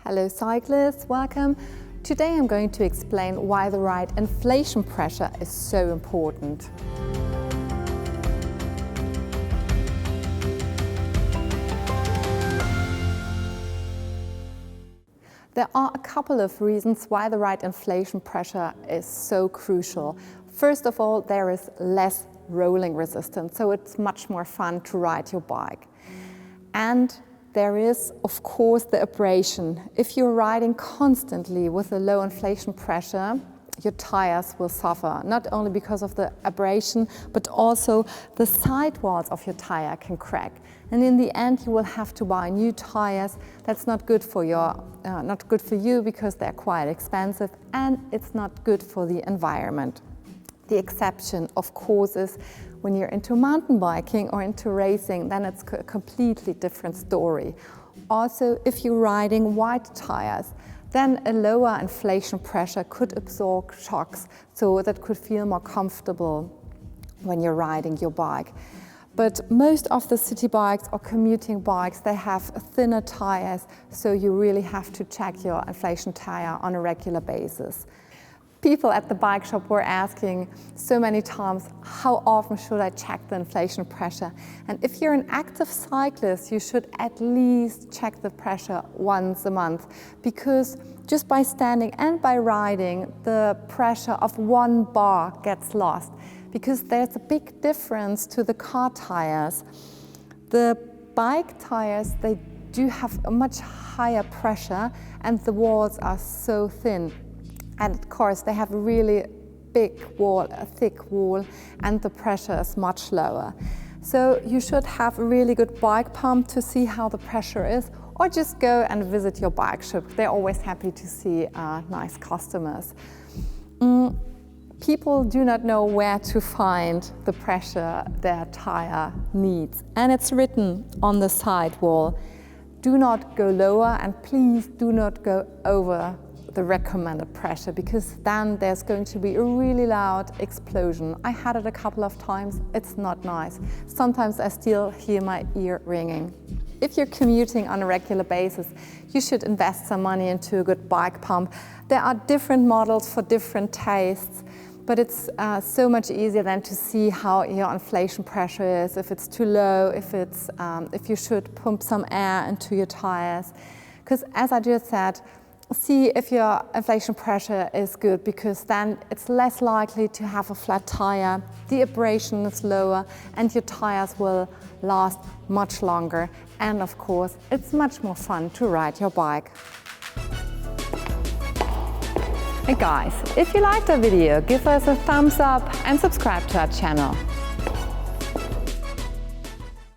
Hello cyclists, welcome. Today I'm going to explain why the right inflation pressure is so important. There are a couple of reasons why the right inflation pressure is so crucial. First of all, there is less rolling resistance, so it's much more fun to ride your bike. And there is, of course, the abrasion. If you're riding constantly with a low inflation pressure, your tires will suffer, not only because of the abrasion, but also the sidewalls of your tire can crack. And in the end, you will have to buy new tires. That's not good for you because they're quite expensive, and it's not good for the environment. The exception, of course, is when you're into mountain biking or into racing, then it's a completely different story. Also, if you're riding wide tires, then a lower inflation pressure could absorb shocks, so that could feel more comfortable when you're riding your bike. But most of the city bikes or commuting bikes, they have thinner tires, so you really have to check your inflation tire on a regular basis. People at the bike shop were asking so many times, how often should I check the inflation pressure? And if you're an active cyclist, you should at least check the pressure once a month, because just by standing and by riding, the pressure of one bar gets lost, because there's a big difference to the car tires. The bike tires, they do have a much higher pressure and the walls are so thin. And of course, they have a really big wall, a thick wall, and the pressure is much lower. So you should have a really good bike pump to see how the pressure is, or just go and visit your bike shop. They're always happy to see nice customers. People do not know where to find the pressure their tire needs. And it's written on the side wall. Do not go lower, and please do not go over the recommended pressure, because then there's going to be a really loud explosion. I had it a couple of times. It's not nice. Sometimes I still hear my ear ringing. If you're commuting on a regular basis, you should invest some money into a good bike pump. There are different models for different tastes, but it's so much easier then to see how your inflation pressure is, if it's too low, if you should pump some air into your tires. Because as I just said, see if your inflation pressure is good, because then it's less likely to have a flat tire, the abrasion is lower, and your tires will last much longer. And of course, it's much more fun to ride your bike. Hey guys, if you liked our video, give us a thumbs up and subscribe to our channel.